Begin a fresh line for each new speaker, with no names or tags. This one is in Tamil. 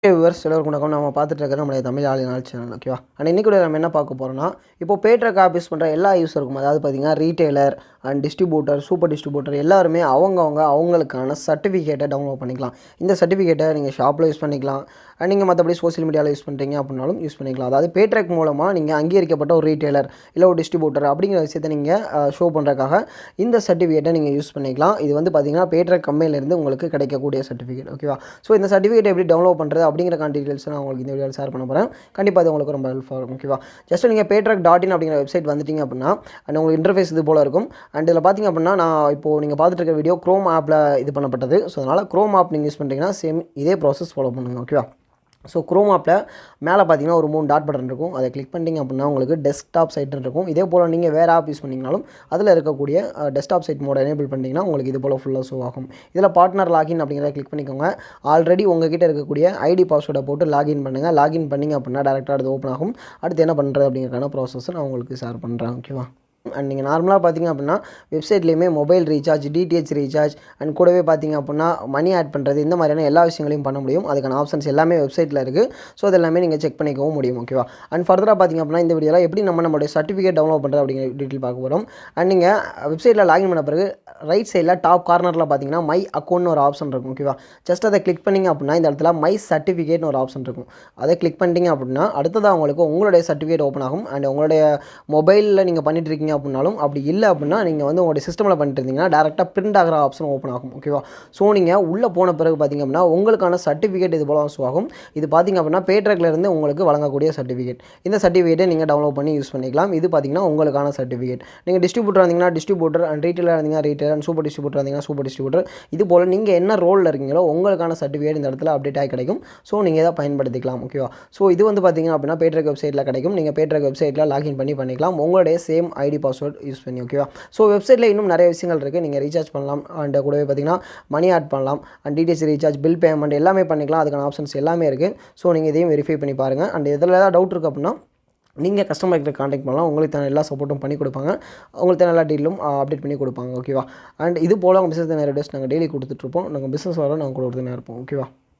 வியூவர்ஸ் எல்லோருக்கும் வணக்கம். நம்ம பார்த்துட்டு இருக்கிறது நம்மளுடைய தமிழ் ஆளுநாள் சேனல். ஓகேவா? அண்ட் இன்றைக்கி நம்ம என்ன பார்க்க போகிறோம்னா, இப்போ PAYTRUCK ஆப் யூஸ் பண்ணுற எல்லா யூஸருக்கும், அதாவது பார்த்தீங்கன்னா retailer and distributor, super distributor எல்லாருமே அவங்களுக்கான சர்டிஃபிகேட்டை டவுன்லோட் பண்ணிக்கலாம். இந்த சர்டிஃபிகேட்டை நீங்கள் ஷாப்பில் யூஸ் பண்ணிக்கலாம், அண்ட் நீங்கள் மற்றபடி சோஷியல் மீடியாவில் யூஸ் பண்ணுறீங்க அப்படின்னாலும் யூஸ் பண்ணிக்கலாம். அதாவது PAYTRUCK மூலமாக நீங்கள் அங்கீகரிக்கப்பட்ட ஒரு ரீட்டெய்லர் இல்லை ஒரு டிஸ்ட்ரிபியூட்டர் அப்படிங்கிற விஷயத்தை நீங்கள் ஷோ பண்ணுறதுக்காக இந்த சர்டிஃபிகேட்டை நீங்கள் யூஸ் பண்ணிக்கலாம். இது வந்து பார்த்தீங்கன்னா PAYTRUCK கம்பெனிலேருந்து உங்களுக்கு கிடைக்கக்கூடிய சர்டிஃபிகேட். ஓகேவா? ஸோ இந்த சர்டிஃபிகேட் எப்படி டவுன்லோட் பண்ணுறது அப்படிங்கிற டீட்டெயில்ஸ் நான் உங்களுக்கு இந்த வீடியோவில் ஷேர் பண்ண போகிறேன். கண்டிப்பாக அது உங்களுக்கு ரொம்ப ஹெல்ப்ஃபுல்லாக இருக்கும். ஓகேவா? ஜஸ்ட் நீங்கள் PAYTRUCK.in அப்படிங்கிற வெப்சைட் வந்துட்டீங்க அப்படின்னா அண்ட் உங்களுக்கு இன்டர்ஃபேஸ் இது போல் இருக்கும். அண்ட் இதில் பார்த்திங்க அப்படின்னா நான் இப்போது நீங்கள் பார்த்துட்டு இருக்க வீடியோ க்ரோம் ஆப்பில் இது பண்ணப்பட்டது. ஸோ அதனால் க்ரோம் ஆப் நீங்கள் யூஸ் பண்ணுறீங்கன்னா சேம் இதே ப்ராசஸ் ஃபாலோ பண்ணுங்கள். ஓகேவா? ஸோ க்ரோம் ஆப்பில் மேலே பார்த்தீங்கன்னா ஒரு 3 டாட் பட்டன் இருக்கும். அதை கிளிக் பண்ணிட்டீங்க அப்படின்னா உங்களுக்கு டெஸ்க்டாப் சைட் இருக்கும். இதே போல் நீங்கள் வேறு ஆப் யூஸ் பண்ணிங்கனாலும் அதில் இருக்கக்கூடிய டெஸ்க்டாப் சைட் மோட எனேபிள் பண்ணிட்டீங்கன்னா உங்களுக்கு இது போல் ஃபுல்லாக ஷோ ஆகும். இதில் பார்ட்னர் லாகின் அப்படிங்கிறத கிளிக் பண்ணிக்கோங்க. ஆல்ரெடி உங்ககிட்ட இருக்கக்கூடிய ஐடி பாஸ்வேர்டை போட்டு லாகின் பண்ணுங்கள். லாகின் பண்ணிங்க அப்படின்னா டேரெக்டாக அது ஓப்பன் ஆகும். அடுத்து என்ன பண்ணுறது அப்படிங்கிறக்கான ப்ராசஸ் நான் உங்களுக்கு ஷேர் பண்ணுறேன். ஓகேவா? அண்ட் நீங்கள் நார்மலாக பார்த்தீங்க அப்படின்னா வெப்சைட்லேயுமே mobile recharge, DTH recharge and கூடவே பார்த்தீங்க அப்படின்னா மணி ஆட் பண்ணுறது, இந்த மாதிரியான எல்லா விஷயங்களையும் பண்ண முடியும். அதுக்கான ஆப்ஷன்ஸ் எல்லாமே வெப்சைட்டில் இருக்குது. ஸோ அது எல்லாமே நீங்கள் செக் பண்ணிக்கவும் முடியும். ஓகேவா? அண்ட் ஃபர்தராக பார்த்தீங்க அப்படின்னா இந்த வீடியோவில் எப்படி நம்மளுடைய சர்டிஃபிகேட் டவுன்லோட் பண்ணுறது அப்படிங்கிற டீட்டெயில் பார்க்க போகிறோம். அண்ட் நீங்கள் வெப்சைட்டில் லாகின் பண்ண பிறகு ரைட் சைடில் டாப் கார்னரில் பார்த்தீங்கன்னா மை அக்கௌண்ட்னு ஒரு ஆப்ஷன் இருக்கும். ஓகேவா? ஜஸ்ட் அதை கிளிக் பண்ணிங்க அப்படின்னா இந்த இடத்துல மை சர்டிஃபிகேட்னு ஒரு ஆப்ஷன் இருக்கும். அதை கிளிக் பண்ணிட்டீங்க அப்படின்னா அடுத்ததாக உங்களுக்கு உங்களுடைய சர்டிஃபிகேட் ஓப்பன் ஆகும். அண்ட் உங்களுடைய மொபைலில் நீங்கள் பண்ணிட்டு இருக்கீங்க அப்படின்னாலும், அப்படி இல்லை அப்படின்னா நீங்கள் வந்து உங்களுடைய சிஸ்டமில் பண்ணிட்டு இருந்தீங்கன்னா டேரெக்டாக பிரிண்ட் ஆகிற ஆப்ஷன் ஓப்பன் ஆகும். ஓகேவா? ஸோ நீங்கள் உள்ளே போன பிறகு பார்த்திங்க அப்படின்னா உங்களுக்கான சர்டிஃபிகேட் இது போல ஷோ ஆகும். இது பார்த்திங்க அப்படின்னா PAYTRUCKலேருந்து உங்களுக்கு வழங்கக்கூடிய சர்டிஃபிகேட். இந்த சர்டிஃபிகேட்டை நீங்கள் டவுன்லோட் பண்ணி யூஸ் பண்ணிக்கலாம். இது பார்த்திங்கன்னா உங்களுக்கான சர்டிஃபிகேட். நீங்கள் டிஸ்ட்ரிபியூட்டர் இருந்தீங்கன்னா டிஸ்ட்ரிபியூட்டர், அண்ட் ரீட்டெயிலர் இருந்தீங்கன்னா ரீட்டெயிலர், அண்ட் சூப்பர் டிஸ்ட்ரிபியூட்டர் இருந்தீங்கன்னா சூப்பர் டிஸ்ட்ரிபியூட்டர், இது போல் நீங்கள் என்ன ரோலில் இருக்கீங்களோ உங்களுக்கான சர்டிஃபிகேட் இந்த இடத்துல அப்டேட் ஆகி கிடைக்கும். ஸோ நீங்கள் இதை பயன்படுத்திக்கலாம். ஓகேவா? ஸோ இது வந்து பார்த்திங்க அப்படின்னா PAYTRUCK வெப்சைட்டில் கிடைக்கும். நீங்கள் PAYTRUCK வெப்சைட்டில் லாகின் பண்ணிக்கலாம் உங்களுடைய சேம் ஐடி பாஸ்வேர்ட் யூஸ் பண்ணி. ஓகேவா? ஸோ வெப்சைட்டில் இன்னும் நிறைய விஷயங்கள் இருக்குது. நீங்கள் ரீசார்ஜ் பண்ணலாம், அண்ட் கூடவே பார்த்தீங்கன்னா மணி ஆட் பண்ணலாம், and DTH recharge, bill payment எல்லாமே பண்ணிக்கலாம். அதுக்கான ஆப்ஷன்ஸ் எல்லாமே இருக்குது. ஸோ நீங்கள் இதையும் வெரிஃபை பண்ணி பாருங்கள். அண்ட் இதில் ஏதாவது டவுட் இருக்குது அப்படின்னா நீங்கள் கஸ்டமர் கிட்ட கான்டாக்ட் பண்ணலாம். உங்களுக்கு தேவை எல்லா சப்போர்ட்டும் பண்ணி கொடுப்பாங்க. உங்களுக்கு தேவை எல்லா டீலும் அப்டேட் பண்ணி கொடுப்பாங்க. ஓகேவா? அண்ட் இது போல் உங்கள் பிஸ்னஸ் நிறைய டேஸ் நாங்கள் டெய்லி கொடுத்துட்ருப்போம். நாங்கள் பிஸ்னஸ் வர நாங்கள் கொடுத்துனே இருப்போம். ஓகேவா?